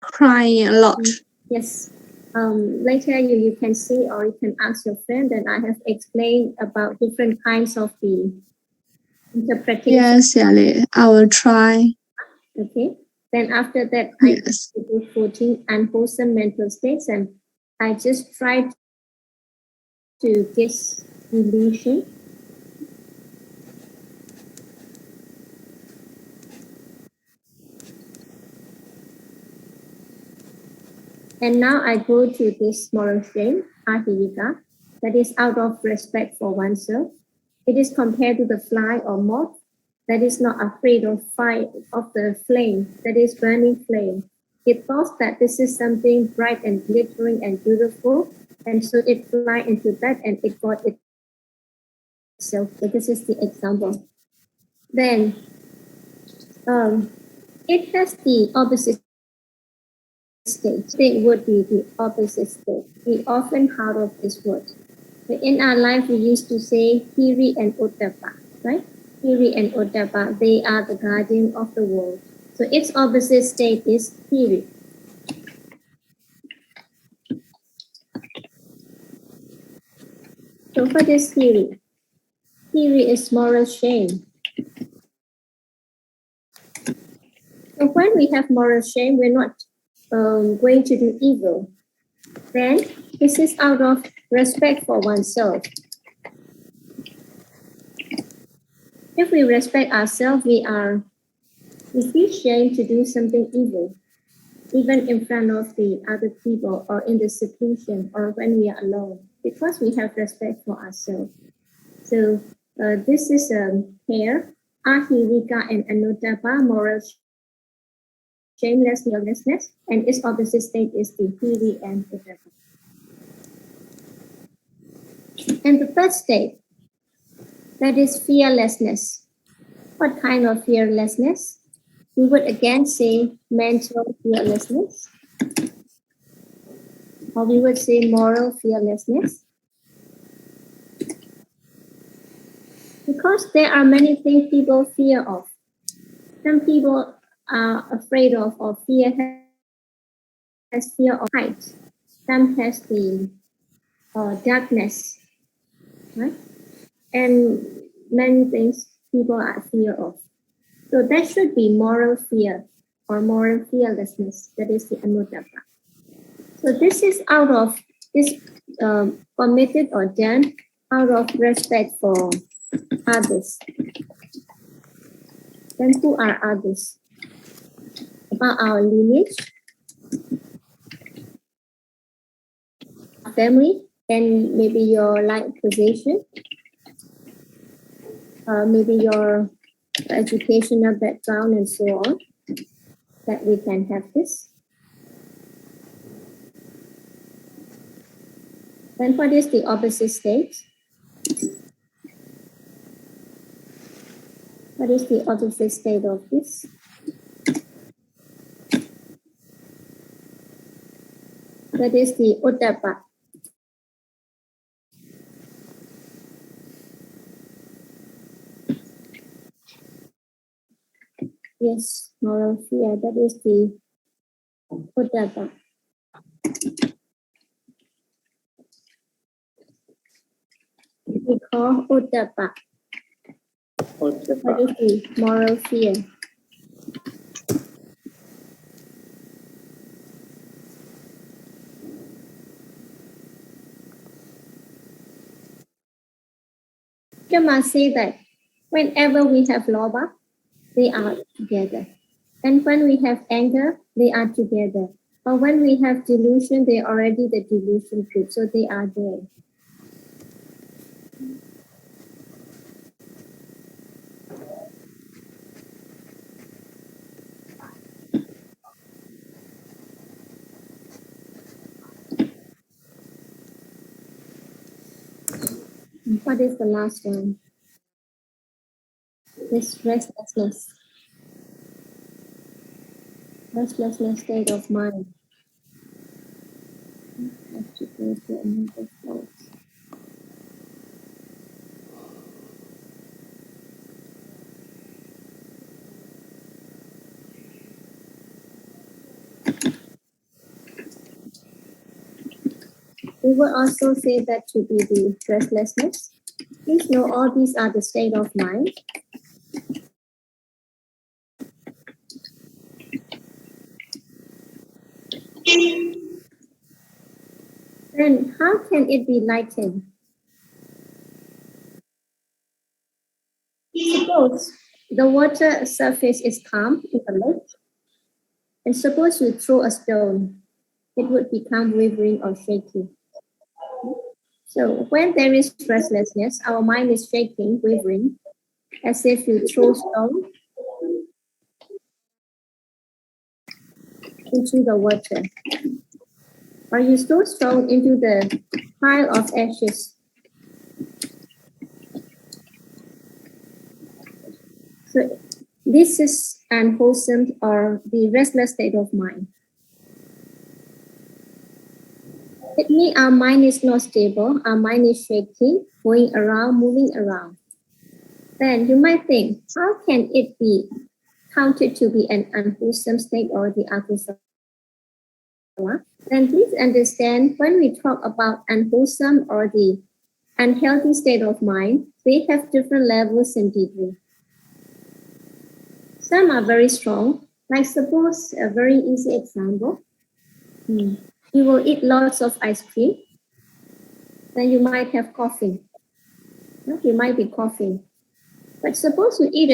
crying a lot. Yes. Later you can see or you can ask your friend that I have explained about different kinds of the interpretation. Yes, Ellie, I will try. Okay. Then after that, Yes. I do 14 unwholesome mental states, and I just try to guess illusion. And now I go to this moral shame, ahirika, that is out of respect for oneself. It is compared to the fly or moth that is not afraid of fire of the flame, that is burning flame. It thought that this is something bright and glittering and beautiful, and so it fly into that and it got itself. So this is the example. Then it has the opposite state. It would be the opposite state. We often heard of this word. But in our life, we used to say Hiri and Uttapa, right? Hiri and Uttapa, they are the guardian of the world. So its opposite state is Hiri. So what is Hiri? Hiri is moral shame. So when we have moral shame, we're not going to do evil. Then this is out of respect for oneself. If we respect ourselves, we feel shame to do something evil, even in front of the other people or in the seclusion or when we are alone, because we have respect for ourselves. So this is a pair, ahirika and anuttapa, moral shameless, fearlessness, and its opposite state is the hiri and uttapa. And the third state, that is fearlessness. What kind of fearlessness? We would again say mental fearlessness, or we would say moral fearlessness. Because there are many things people fear of. Some people are afraid of or has fear of height. Some has the darkness, right? And many things people are fear of. So that should be moral fear or moral fearlessness. That is the anuttapa. So this is out of this committed or done out of respect for others. Then who are others? About our lineage, family, and maybe your life position, maybe your educational background and so on, that we can have this. Then what is the opposite state? What is the opposite state of this? That is the uttapa. Yes, moral fear. That is the uttapa. We call uttapa. What is the moral fear? Jama say that whenever we have lobha, they are together. And when we have anger, they are together. Or when we have delusion, they are already the delusion group, so they are there. What is the last one? This restlessness. Restlessness state of mind. I have to go to another slide. We will also say that to be the restlessness. Please know all these are the state of mind. Then how can it be lightened? Suppose the water surface is calm in the lake, and suppose you throw a stone, it would become wavering or shaky. So when there is restlessness, our mind is shaking, wavering, as if you throw stone into the water, or you throw stone into the pile of ashes. So this is unwholesome or the restless state of mind. It means our mind is not stable, our mind is shaking, going around, moving around. Then you might think, how can it be counted to be an unwholesome state or the akusala? Then please understand, when we talk about unwholesome or the unhealthy state of mind, they have different levels and degree. Some are very strong, like suppose a very easy example. You will eat lots of ice cream, then you might have coughing. You might be coughing. But suppose you eat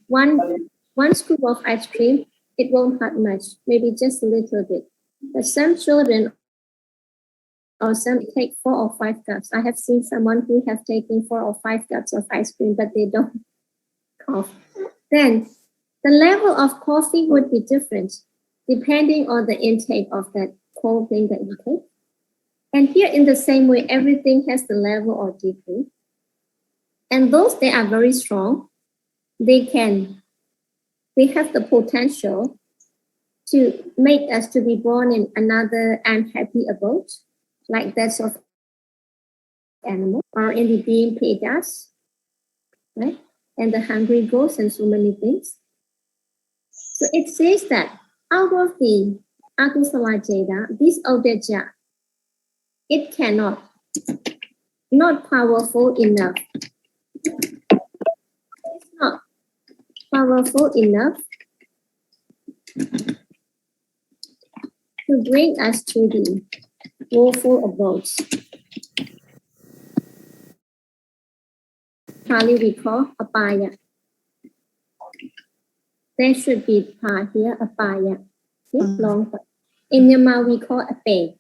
one scoop of ice cream, it won't hurt much, maybe just a little bit. But some children or some take 4 or 5 cups. I have seen someone who have taken 4 or 5 cups of ice cream, but they don't cough. Then the level of coughing would be different depending on the intake of that cold thing that you take. And here in the same way, everything has the level or degree. And those that are very strong, they have the potential to make us to be born in another unhappy abode, like that of animal, or in the being Pedas, right? And the hungry ghosts and so many things. So it says that out of the Akusala Jeda, this Odeja, it cannot, not powerful enough. It's not powerful enough to bring us to the woeful abodes. Pali we call apaya. There should be pa here, apaya. Long. In Myanmar we call ape.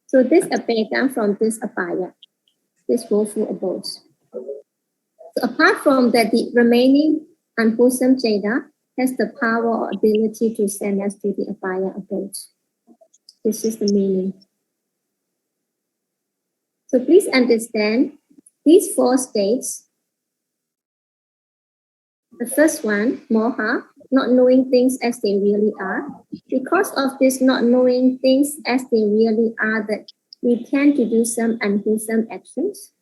So this ape comes from this apaya, this woeful abodes. So apart from that, the remaining unwholesome jada has the power or ability to send us to the apaya abodes. This is the meaning. So please understand these 4 states. The first one, moha, not knowing things as they really are. Because of this not knowing things as they really are, that we tend to do some unwholesome actions,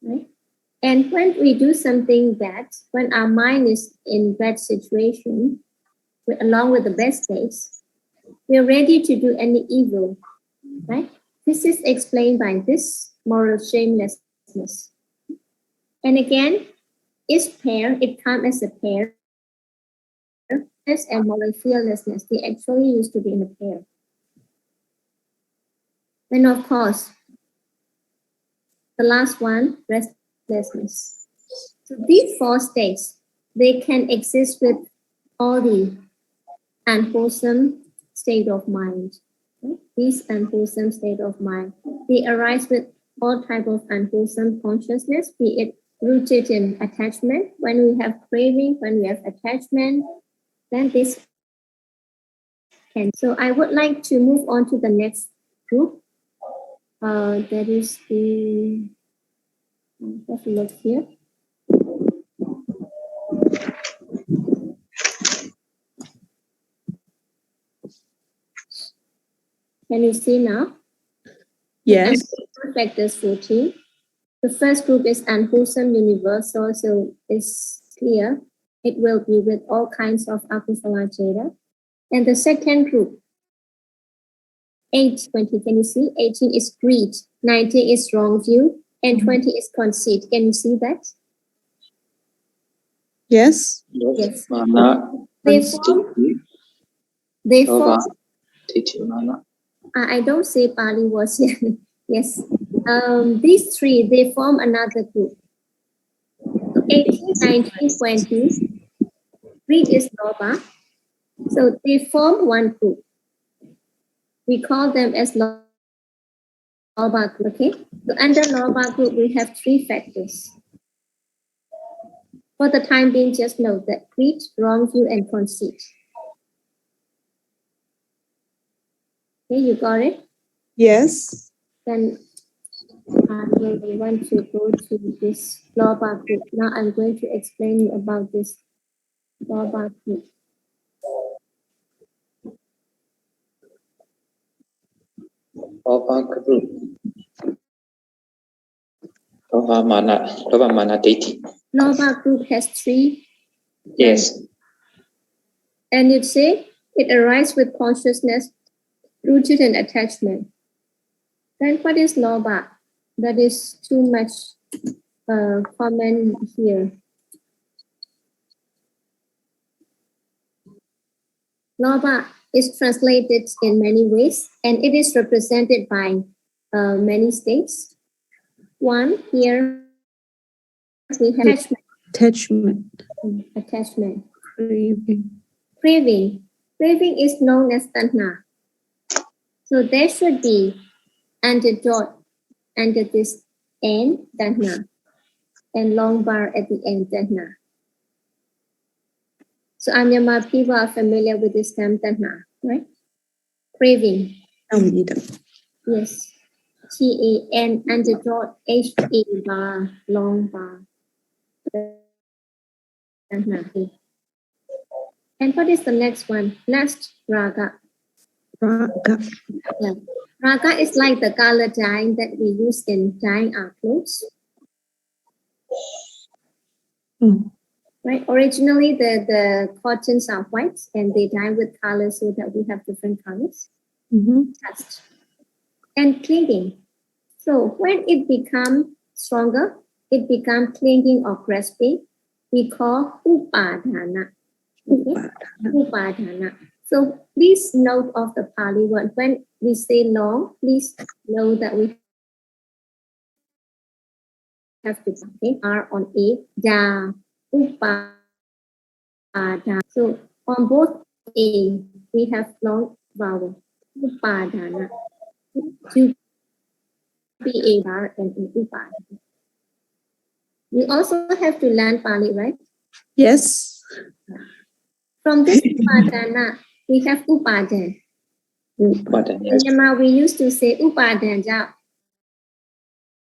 right? And when we do something bad, when our mind is in bad situation, along with the bad states, we're ready to do any evil, right? This is explained by this moral shamelessness. And again, each pair, it comes as a pair. And moral fearlessness, they actually used to be in a pair. And of course, the last one, restlessness. So these 4 states, they can exist with all the unwholesome state of mind. These unwholesome state of mind, they arise with all type of unwholesome consciousness, be it rooted in attachment. When we have craving, when we have attachment, then this can. So I would like to move on to the next group. That is the, have a look here. Can you see now? Yes. Factors 14. The first group is unwholesome universal, so it's clear. It will be with all kinds of Akusala Jeda. And the second group 8, 20, can you see? 18 is greed, 19 is wrong view, and 20 is conceit. Can you see that? Yes. Yes. Mana, They form. Thiện, Mana. I don't say Pali words here. Yes. These three, they form another group. 18, 19, 20. Greed is Lobha. So they form one group. We call them as Lobha group. Okay. So under Lobha group, we have 3 factors. For the time being, just note that greed, wrong view, and conceit. Okay, you got it? Yes. Then we want to go to this Lobha group. Now I'm going to explain you about this Lobha group. Lobha, Mana, Thiện. Lobha group has 3. Yes. And you say it arises with consciousness rooted in attachment. Then what is Lobha? That is too much comment here. Lobha is translated in many ways, and it is represented by many states. One, here we have Attachment. attachment. Craving. Craving is known as tanha. So there should be antidote under this end, tanha, and long bar at the end, tanha. So Myanmar people are familiar with this term tanha, right? Craving. Yes. T-A-N, antidote, H-A bar, long bar. Tanha. And what is the next one? Last, raga. Raga. Yeah. Raga is like the color dye that we use in dyeing our clothes. Right? Originally, the cottons are white and they dye with colors so that we have different colors. Touched. And clinging. So when it becomes stronger, it becomes clinging or grasping. We call upadana. Okay? Upadana. So please note of the Pali word. When we say long, please know that we have to put R on A. Da, upadana. So on both A, we have long vowel. Upadana. To be a bar and an upadana. We also have to learn Pali, right? Yes. From this upadana, we have upadan. Upadan, yes. In Myanmar, we used to say upadan ja.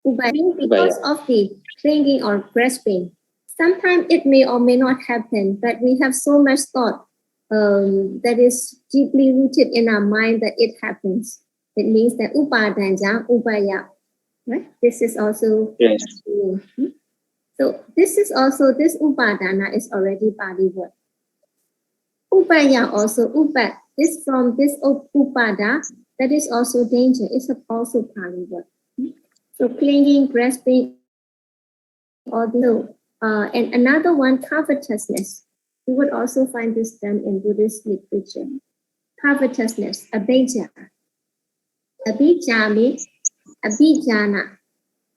Upadan because of the clinging or grasping. Sometimes it may or may not happen, but we have so much thought that is deeply rooted in our mind that it happens. It means that upadan ja, upaya. Right? This is also Yes. So this is also, this upadana is already Pali word. Upaya also, upa, this from this upada, that is also danger. It's also Pali word. So clinging, grasping, all these. And another one, covetousness. You would also find this term in Buddhist literature. Covetousness, abhijja. Abhijja means abhijjana,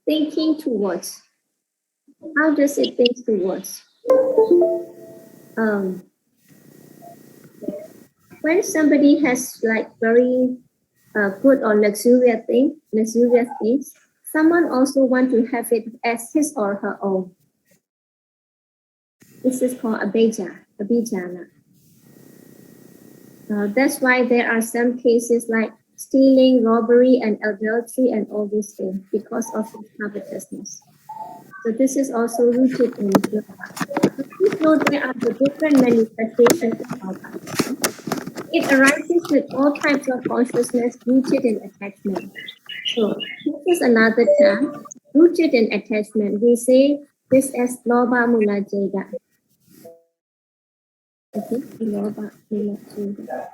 thinking towards. How does it think towards? When somebody has like very good or luxurious things, someone also want to have it as his or her own. This is called abhijjana. That's why there are some cases like stealing, robbery, and adultery, and all these things because of this covetousness. So this is also rooted in yoga. So please note there are the different manifestations of yoga. It arises with all types of consciousness rooted in attachment. So this is another term, rooted in attachment. We say this as lobha mula jeda. Okay, lobha mula jeda.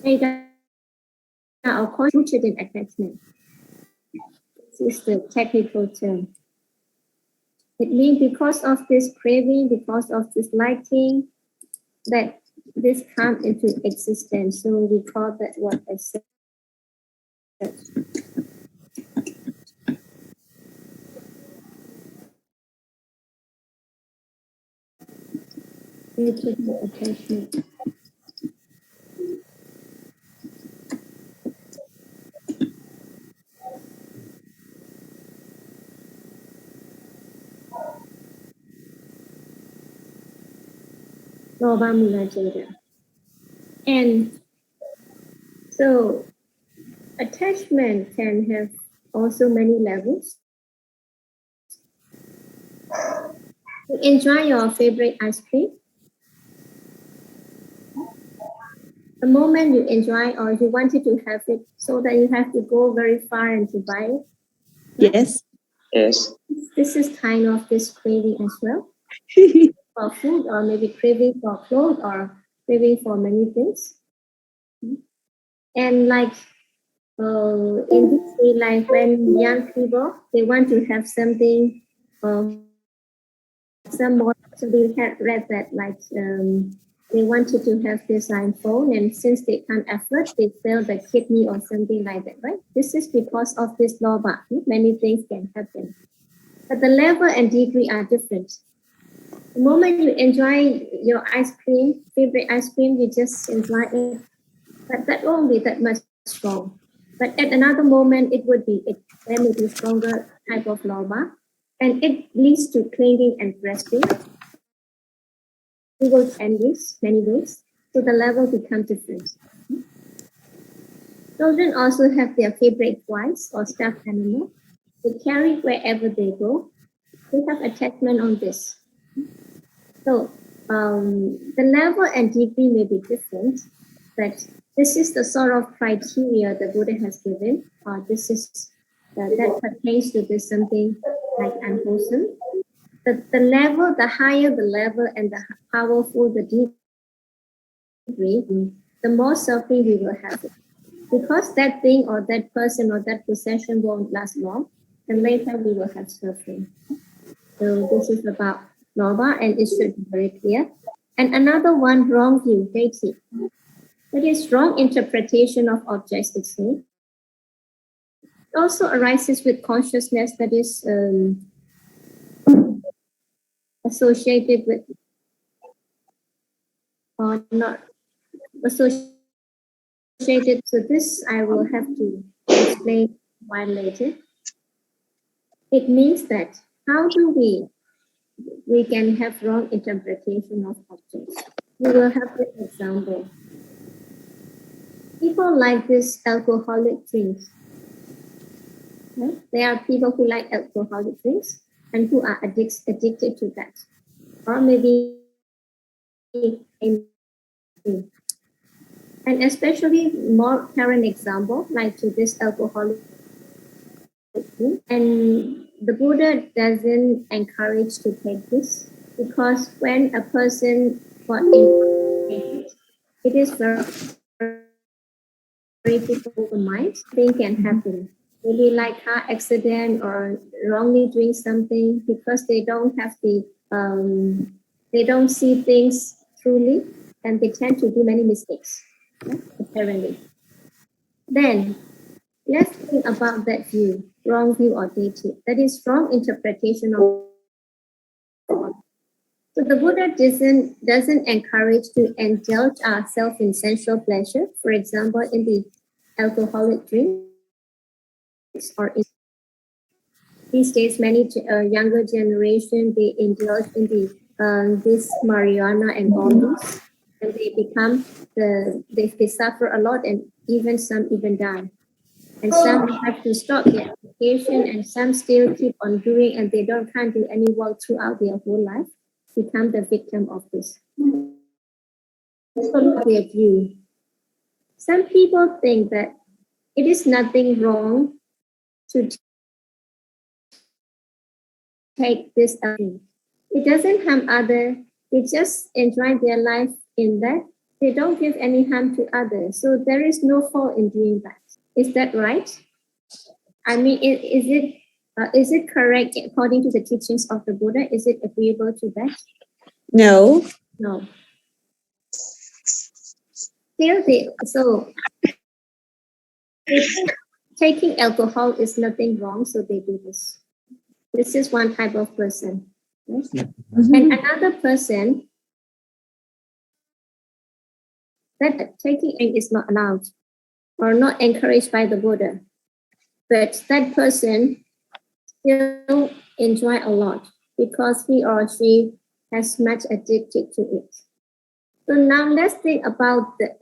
They are constituted in attachment. This is the technical term. It means because of this craving, because of this liking, that this comes into existence. So we call that what I said. Attachment. And so attachment can have also many levels. You enjoy your favorite ice cream. The moment you enjoy or you wanted to have it, so that you have to go very far and to buy it. Yes. Yes. This is kind of this craving as well. For food, or maybe craving for clothes, or craving for many things. And like in this day, like when young people, they want to have something, some more, so they had read that like they wanted to have this iPhone, and since they can't afford, they sell the kidney or something like that, right? This is because of this lobha. Many things can happen, but the level and degree are different. The moment you enjoy your ice cream, favorite ice cream, you just enjoy it, but that won't be that much strong. But at another moment, it would be, there may be stronger type of lobha, and it leads to clinging and grasping. It will end this many ways, so the level becomes different. Children also have their favorite toys or stuffed animal. They carry it wherever they go. They have attachment on this. So the level and degree may be different, but this is the sort of criteria the Buddha has given. This is that pertains to this something like unwholesome. The level, the higher the level and the powerful the degree, the more suffering we will have. Because that thing or that person or that possession won't last long, and later we will have suffering. So this is about lobha, and it should be very clear. And another one, wrong view, deity. That is wrong interpretation of objects itself. It also arises with consciousness that is associated with, or not associated. So this I will have to explain why later. It means that how do we can have wrong interpretation of objects. We will have an example. People like this alcoholic drinks. Right? There are people who like alcoholic drinks and who are addicted to that. Or maybe, and especially more current example, like to this alcoholic drink. And the Buddha doesn't encourage to take this, because when a person got in, it is very difficult to mind. Things can happen. Maybe like car accident or wrongly doing something, because they don't have the they don't see things truly, and they tend to do many mistakes, apparently. Then let's think about that view, wrong view or deity. That is wrong interpretation of. So the Buddha doesn't encourage to indulge ourselves in sensual pleasure. For example, in the alcoholic drinks, or in these days, many younger generation, they indulge in the this marijuana and all this, and they become they suffer a lot, and even some even die. And some have to stop their application, and some still keep on doing, and they can't do any work throughout their whole life, become the victim of this. From their view, some people think that it is nothing wrong to take this away. It doesn't harm others. They just enjoy their life in that. they don't give any harm to others. So there is no fault in doing that. Is that right? I mean, is it correct according to the teachings of the Buddha? Is it agreeable to that? No. No. So taking alcohol is nothing wrong, so they do this. This is one type of person. Yes? And another person that taking is not allowed or not encouraged by the Buddha. But that person still enjoy a lot because he or she has much addicted to it. So now let's think about the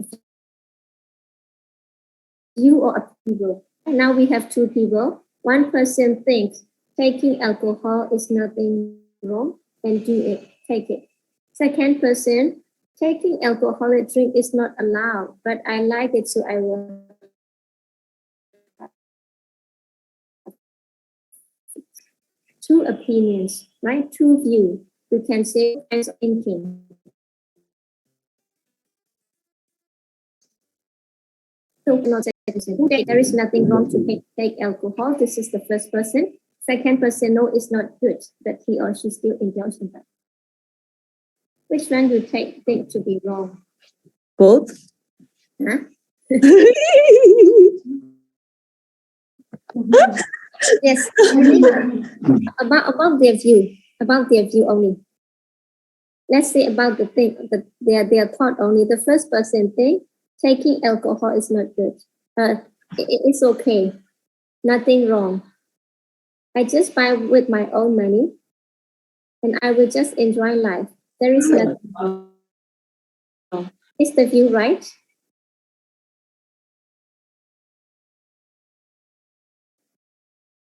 view of people. Now we have two people. One person thinks taking alcohol is nothing wrong and do it, take it. Second person, taking alcoholic drink is not allowed, but I like it, so I will. Two opinions, right? Two views. You can say as thinking. So not there is nothing wrong to take alcohol. This is the first person. Second person, no, it's not good, but he or she still indulges in that. Which one do you think to be wrong? Both. Huh? Yes. About their view only. Let's say about the thing, their thought only. The first person think taking alcohol is not good. It's okay, nothing wrong. I just buy with my own money, and I will just enjoy life. There is nothing wrong. Is the view right?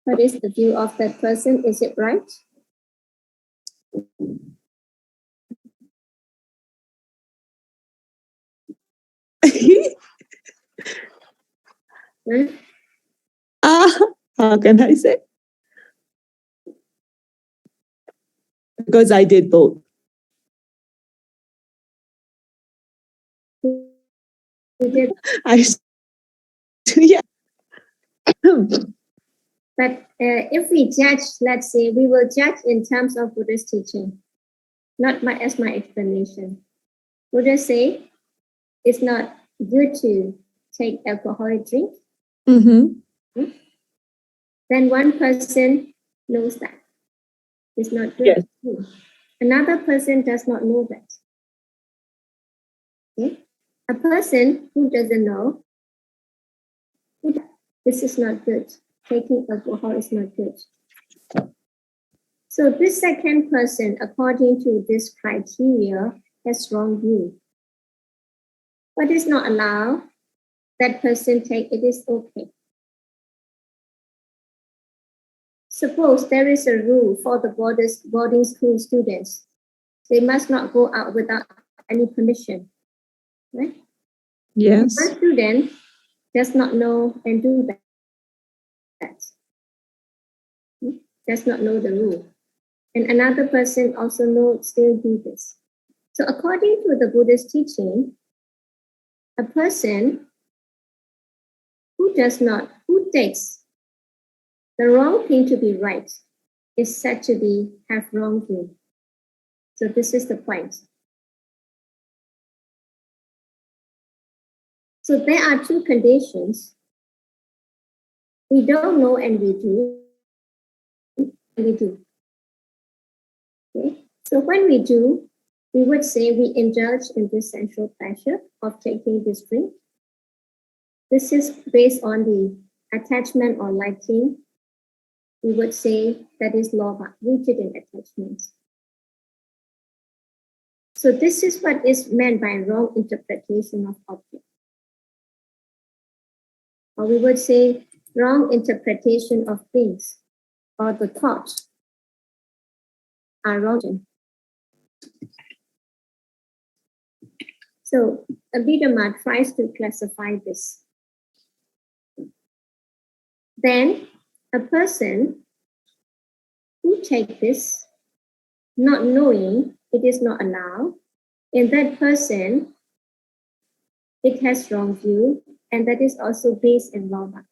What is the view of that person? Is it right? How can I say? Because I did both. You did. Yeah. But if we judge, let's say, we will judge in terms of Buddha's teaching, not as my explanation. Buddha say it's not good to take alcoholic drink. Mm-hmm. Then one person knows that it's not good. Yes. Another person does not know that. Okay? A person who doesn't know, this is not good. Taking alcohol is not good. So this second person, according to this criteria, has wrong view. What is not allowed, that person take, it is okay. Suppose there is a rule for the boarding school students. They must not go out without any permission, right? Yes. One student does not know and do that. Does not know the rule. And another person also still do this. So according to the Buddhist teaching, a person who takes the wrong thing to be right is said to have wrong view. So this is the point. So there are two conditions. We don't know and we do. We do. Okay? So when we do, we would say we indulge in this sensual pleasure of taking this drink. This is based on the attachment or liking. We would say that is lobha, rooted in attachments. So this is what is meant by wrong interpretation of object. Or we would say wrong interpretation of things or the thoughts are wrong. So Abhidhamma tries to classify this. Then a person who takes this, not knowing it is not allowed, and that person it has wrong view, and that is also based in lobha.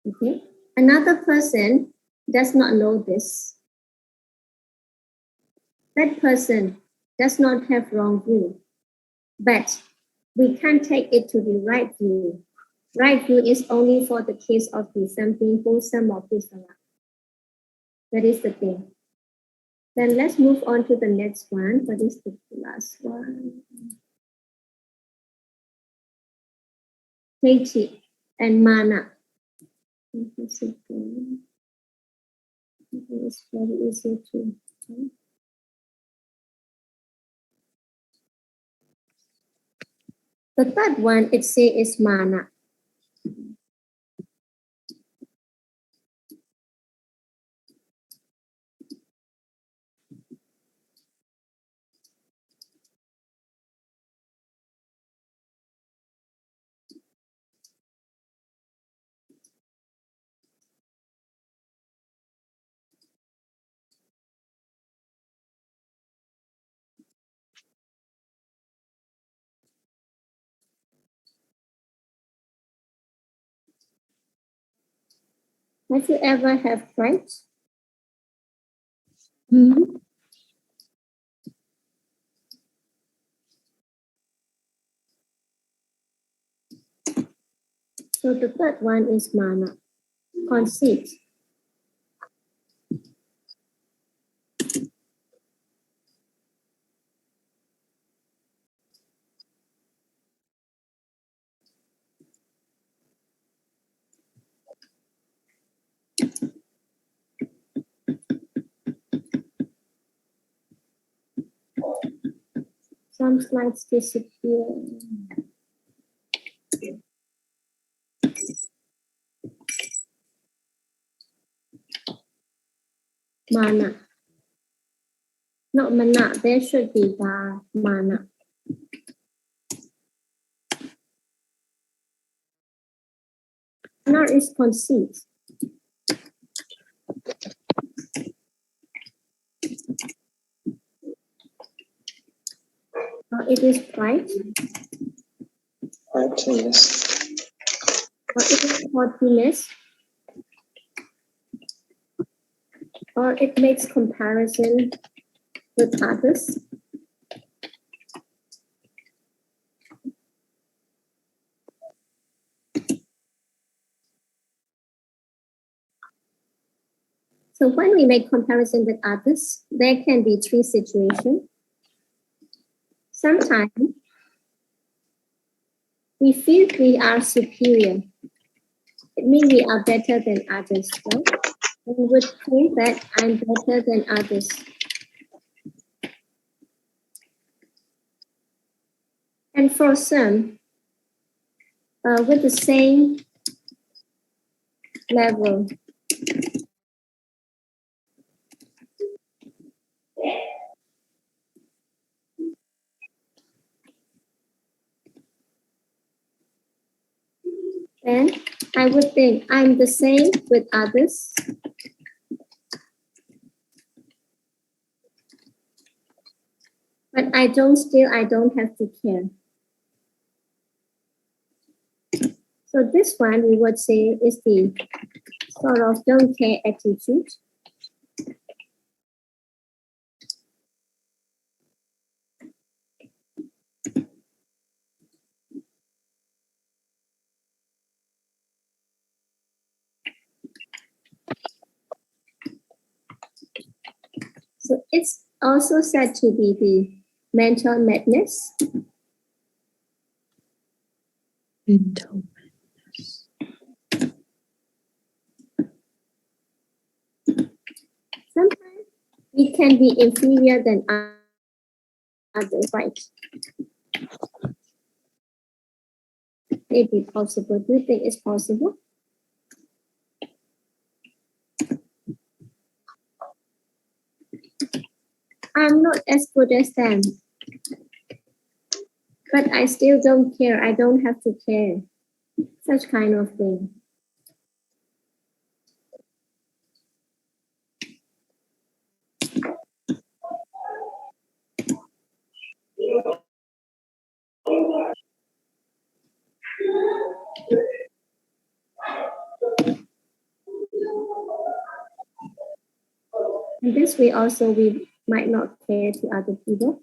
Okay, another person does not know this. That person does not have wrong view, but we can't take it to the right view. Right view is only for the case of the something wholesome or peaceful. That is the thing. Then let's move on to the next one. What is the last one? Hate and mana. It's very easy to. The third one, it says is mana. Have you ever have pride? Mm-hmm. So the third one is mana, conceit. Some slides disappear. Mana. Not mana, there should be mana. Mana is conceit. It is pride. Right, yes. Or it is haughtiness. Or it makes comparison with others. So when we make comparison with others, there can be three situations. Sometimes we feel we are superior. It means we are better than others, right? We would think that I'm better than others. And for some, with the same level, then I would think I'm the same with others. But I don't have to care. So this one we would say is the sort of don't care attitude. So it's also said to be the mental madness. Mental. Sometimes we can be inferior than others, right? It be possible. Do you think it's possible? I'm not as good as them, but I still don't care. I don't have to care. Such kind of thing. In this way also we might not care to other people.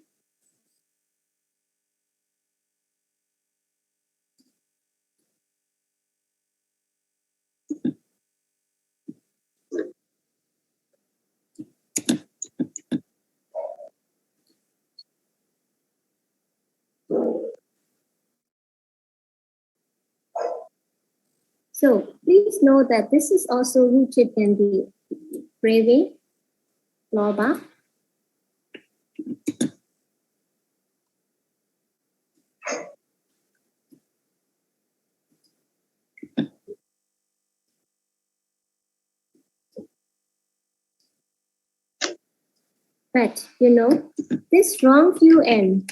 So please know that this is also rooted in the craving, lobha. But you know, this wrong view and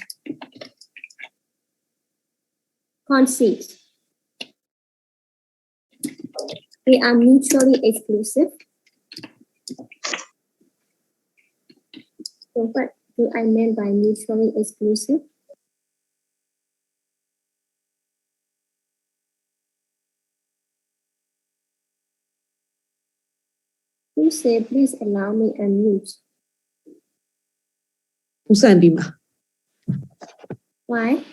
conceit, they are mutually exclusive. So what do I mean by mutually exclusive? Please allow me unmute. Usandima. Why?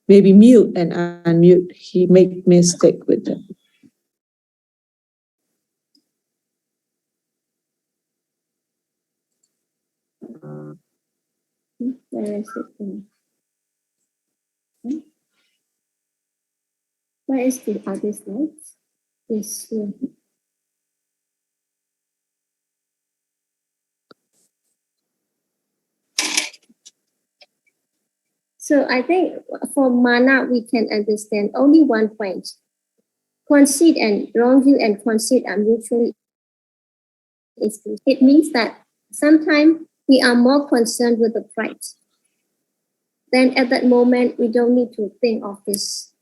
Maybe mute and unmute. He make mistake with them. Where is it? Where is the other slide? Yes, here. So I think for mana, we can understand only one point. Conceit and wrong view and conceit are mutually exclusive. It means that sometimes we are more concerned with the pride. Then at that moment, we don't need to think of this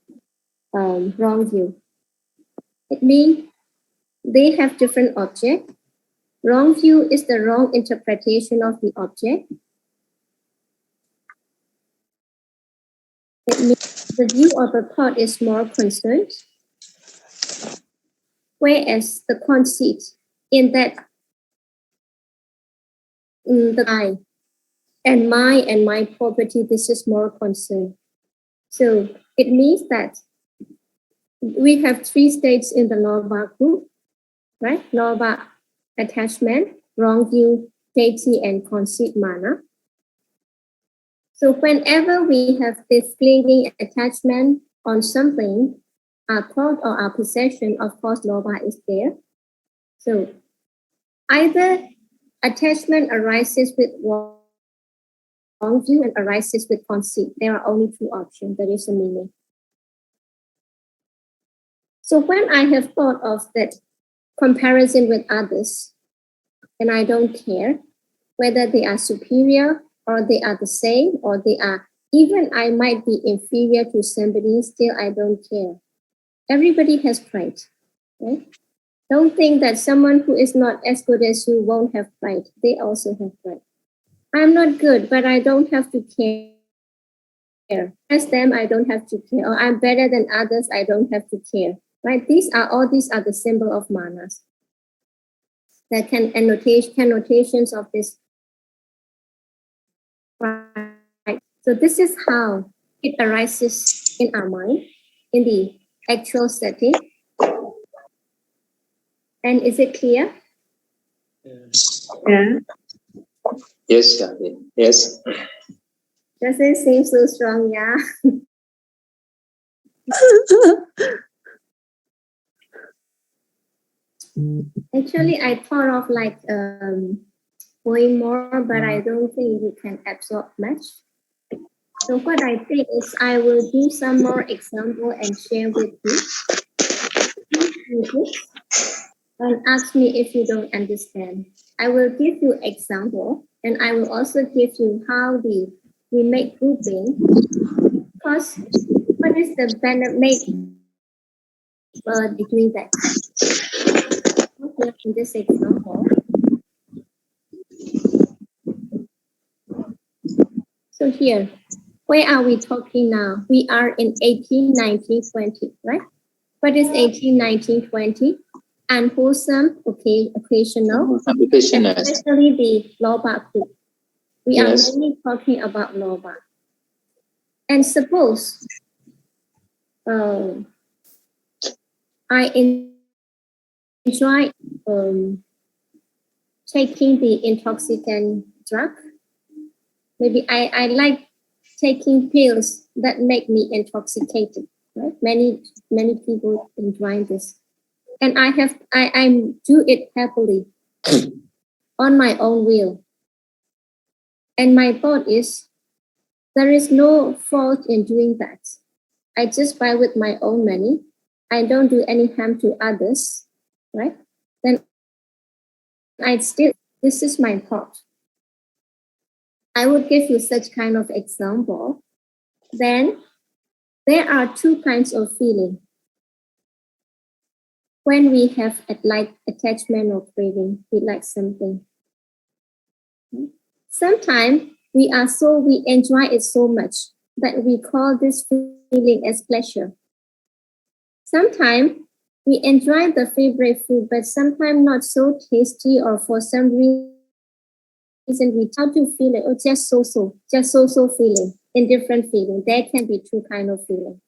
wrong view. It means they have different objects. Wrong view is the wrong interpretation of the object. It means the view of the thought is more concerned, whereas the conceit in that the I and my property, this is more concerned. So it means that we have three states in the lobha group, right? Lobha, attachment, wrong view, deity, and conceit mana. So whenever we have this clinging attachment on something, our thought or our possession, of course, lobha is there. So either attachment arises with wrong view and arises with conceit. There are only two options. There is a meaning. So when I have thought of that comparison with others, and I don't care whether they are superior or they are the same or they are, even I might be inferior to somebody, still I don't care. Everybody has pride, right? Don't think that someone who is not as good as you won't have pride. They also have pride. I'm not good, but I don't have to care. As them, I don't have to care. Or I'm better than others, I don't have to care. Right? These are the symbol of manas. That can connotations of this. Right. So this is how it arises in our mind in the actual setting. And is it clear? Yeah. Yes, yes. Doesn't seem so strong, yeah. Actually, I thought of like going more, but I don't think you can absorb much. So what I think is I will do some more example and share with you. And ask me if you don't understand. I will give you example, and I will also give you how we make grouping. Because what is the benefit between that? Okay, in this example. So here, Where are we talking now? We are in 18, 19, 20, right? What is 18, 19, 20? Unwholesome, okay, occasional, Occasional. especially the lobha group. We Yes. are mainly talking about lobha. And suppose I enjoy taking the intoxicant drug. Maybe I like taking pills that make me intoxicated. Right? Many people enjoy this, and I do it happily on my own will. And my thought is, there is no fault in doing that. I just buy with my own money. I don't do any harm to others, right? Then this is my thought. I would give you such kind of example. Then there are two kinds of feeling. When we have like attachment or craving, we like something. Sometimes we enjoy it so much that we call this feeling as pleasure. Sometimes we enjoy the favorite food, but sometimes not so tasty, or for some reason we start to feel it, or just so feeling, indifferent feeling. There can be two kinds of feeling.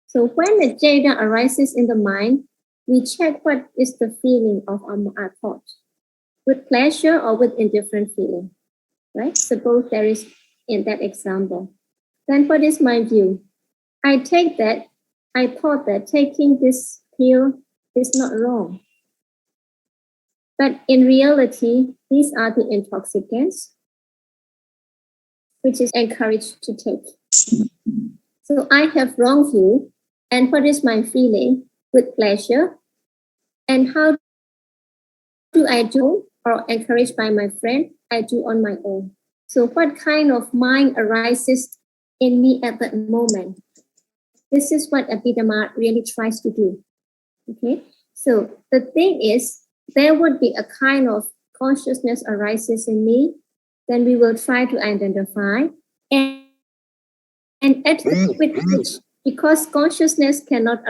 So when the jada arises in the mind, we check what is the feeling of our thought, with pleasure or with indifferent feeling, right? Suppose there is in that example. Then what is my view? I thought that taking this pill is not wrong. But in reality, these are the intoxicants, which is encouraged to take. So I have wrong view. And what is my feeling? With pleasure. And how do I do, or encouraged by my friend? I do on my own. So what kind of mind arises in me at that moment? This is what Abhidhamma really tries to do. Okay. So the thing is, there would be a kind of consciousness arises in me. Then we will try to identify and at which, because consciousness cannot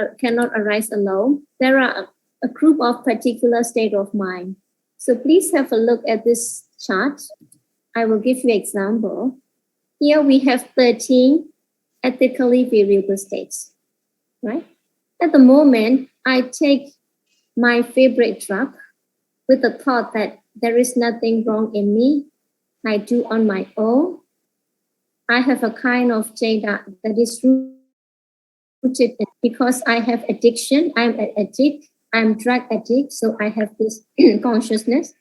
arise alone, there are a group of particular state of mind. So please have a look at this chart. I will give you an example. Here we have 13 ethically variable states, right? At the moment, I take my favorite drug with the thought that there is nothing wrong in me. I do on my own. I have a kind of jada that is rooted in, because I have addiction. I'm an addict. I'm drug addict. So I have this consciousness.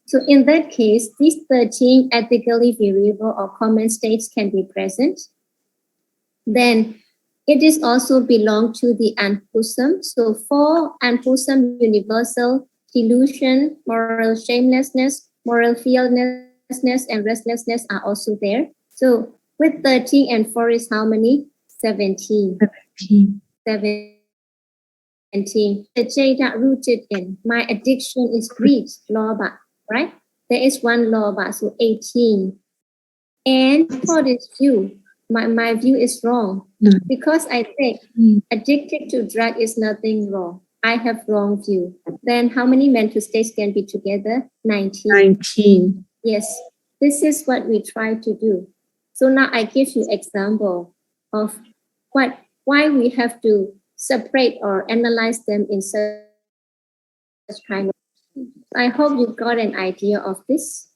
So in that case, these 13 ethically variable or common states can be present. Then it is also belong to the unwholesome. So for unwholesome universal delusion, moral shamelessness, moral fearlessness, and restlessness are also there. So with 13 and 4 is how many? 17. 17. The jada rooted in my addiction is greed, lobha, right? There is one lobha, so 18. And for this view, my view is wrong, because I think addicted to drug is nothing wrong. I have wrong view. Then how many mental states can be together? 19. 19. Yes, this is what we try to do. So now I give you example of why we have to separate or analyze them in such kind of. I hope you got an idea of this.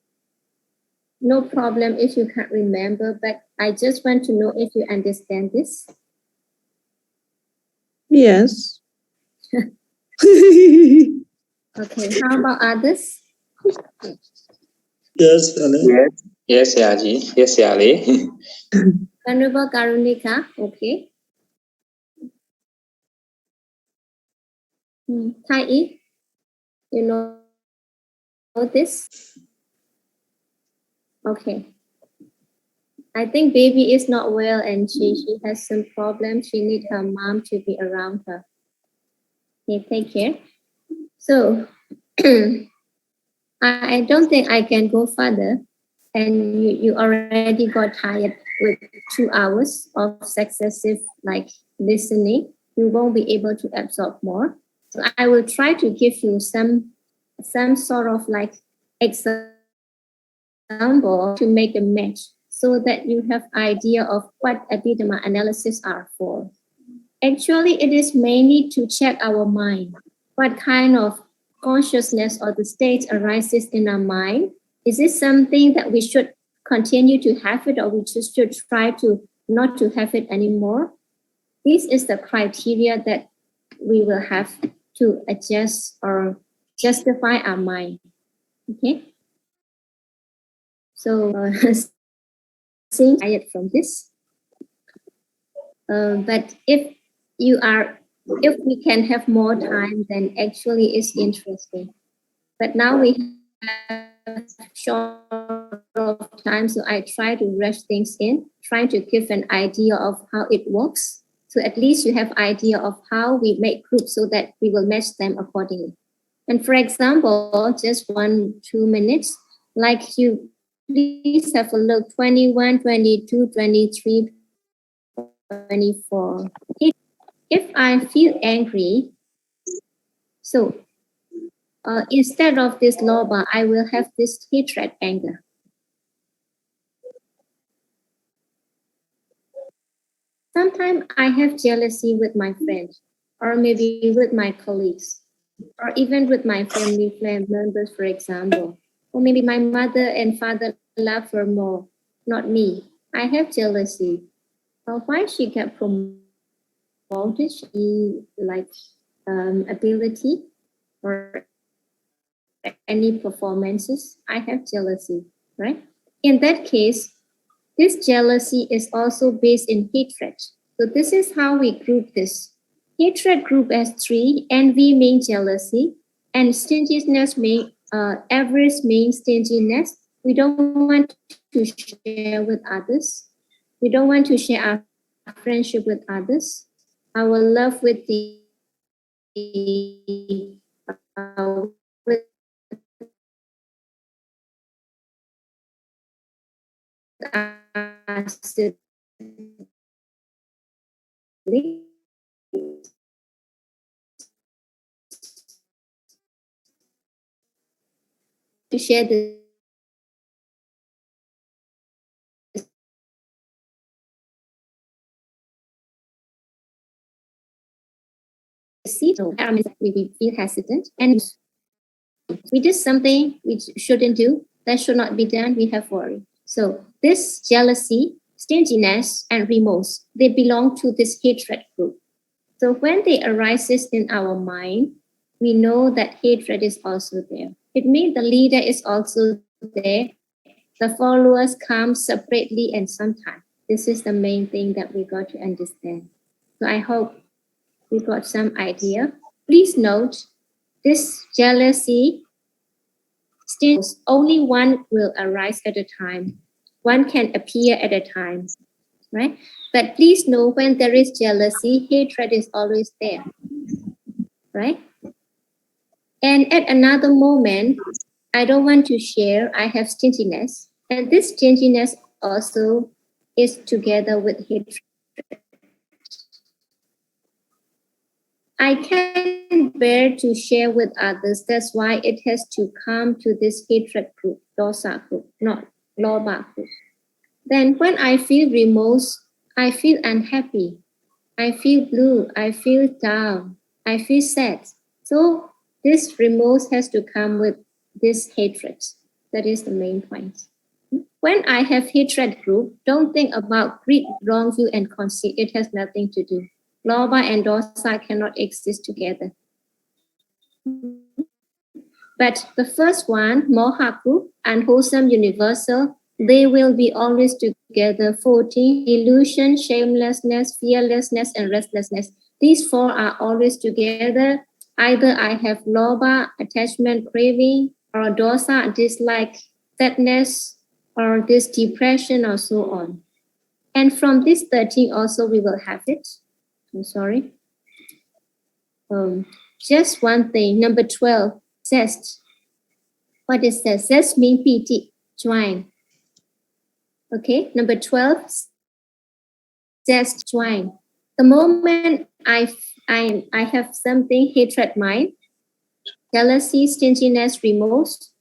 No problem if you can't remember, but I just want to know if you understand this. Yes. Okay, how about others? Yes, Ali. Yes, Yaji. Yes, Yali. Venerable Karunika, okay. Thai, you know this? Okay. I think baby is not well and she has some problems. She needs her mom to be around her. Okay, take care. So I don't think I can go further, and you already got tired with 2 hours of successive listening, you won't be able to absorb more. So I will try to give you some sort of example to make a match so that you have idea of what Abhidhamma analysis are for. Actually, it is mainly to check our mind. What kind of consciousness or the state arises in our mind? Is it something that we should continue to have it, or we just should try to not to have it anymore? This is the criteria that we will have to adjust or justify our mind. Okay. So, seeing from this, but if we can have more time, then actually it's interesting. But now we have short of time, so I try to rush things in, trying to give an idea of how it works. So at least you have idea of how we make groups so that we will match them accordingly. And for example, just 1-2 minutes, like you please have a look, 21, 22, 23, 24. If I feel angry, so instead of this lobha, I will have this hatred anger. Sometimes I have jealousy with my friends, or maybe with my colleagues, or even with my family members, for example. Or maybe my mother and father love her more, not me. I have jealousy. Why she get promoted? She ability or any performances. I have jealousy, right? In that case, this jealousy is also based in hatred. So this is how we group this. Hatred group as 3, envy means jealousy, and stinginess means avarice means stinginess. We don't want to share with others. We don't want to share our friendship with others. Our love with with us to share the seed, we feel hesitant, and we did something we shouldn't do, that should not be done, we have worry. So this jealousy, stinginess, and remorse, they belong to this hatred group. So when they arises in our mind, we know that hatred is also there. It means the leader is also there. The followers come separately and sometimes. This is the main thing that we got to understand. So I hope we got some idea. Please note, this jealousy, still only one will arise at a time. One can appear at a time, right? But please know, when there is jealousy, hatred is always there, right? And at another moment, I don't want to share, I have stinginess. And this stinginess also is together with hatred. I can't bear to share with others. That's why it has to come to this hatred group, dosa group, not lobha group. Then when I feel remorse, I feel unhappy. I feel blue. I feel down. I feel sad. So this remorse has to come with this hatred. That is the main point. When I have hatred group, don't think about greed, wrong view, and conceit. It has nothing to do. Lobha and dosa cannot exist together. But the first one, moha group, unwholesome, universal, they will be always together. 14, illusion, shamelessness, fearlessness, and restlessness. These 4 are always together. Either I have lobha, attachment, craving, or dosa, dislike, sadness, or this depression, or so on. And from this 13 also we will have it. I'm sorry. Just one thing. Number 12, zest. What is zest? Zest means piti, joy. Okay. Number 12, just join. The moment I have something hatred mind, jealousy, stinginess, remorse,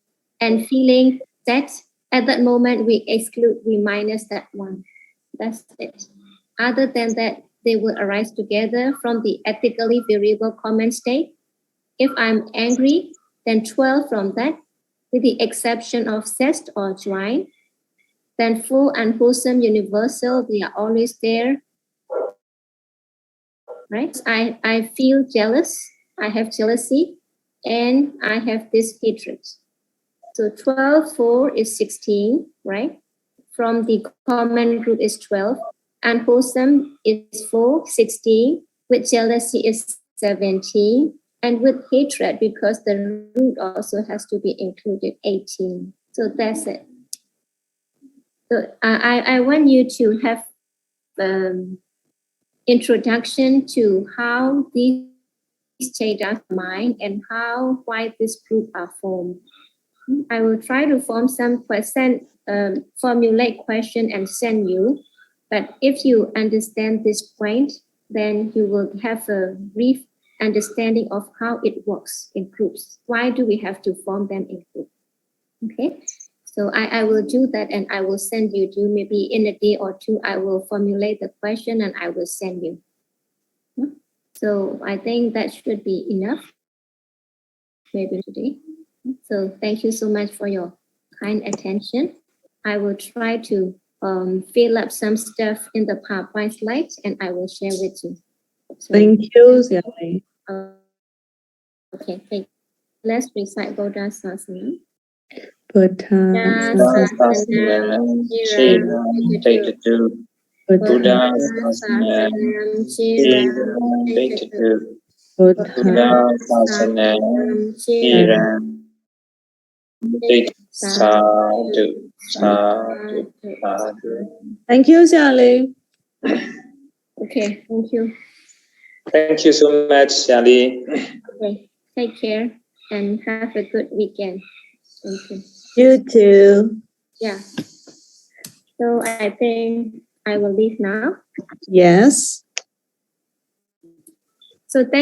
and feeling that at that moment we exclude, we minus that one. That's it. Other than that, they will arise together from the ethically variable common state. If I'm angry, then 12 from that, with the exception of zest or joy, then full unwholesome universal, they are always there. Right? I feel jealous, I have jealousy, and I have this hatred. So 12, 4 is 16, right? From the common root is 12. Unwholesome is 4, 16. With jealousy is 17. And with hatred, because the root also has to be included, 18. So that's it. So I want you to have introduction to how these Chetas mind and why this group are formed. I will try to form some question, formulate question and send you. But if you understand this point, then you will have a brief understanding of how it works in groups. Why do we have to form them in groups? Okay, so I will do that and I will send you to maybe in a day or two, I will formulate the question and I will send you. So I think that should be enough maybe today. So thank you so much for your kind attention. I will try to fill up some stuff in the PowerPoint slides and I will share with you. So, Thank you, Siali. Okay, thank you. Let's recite Buddha Sasana. Buddha Sasana, Chiram, Taitatu, Buddha Sasana, Chiram, Taitatu, Buddha Sasana, Chiram, Taitatu, Sadhu, Sadhu, Sadhu. Thank you, Siali. Okay, thank you. Thank you so much, Shali. Okay, take care and have a good weekend. Thank you. You too. Yeah. So I think I will leave now. Yes. So thank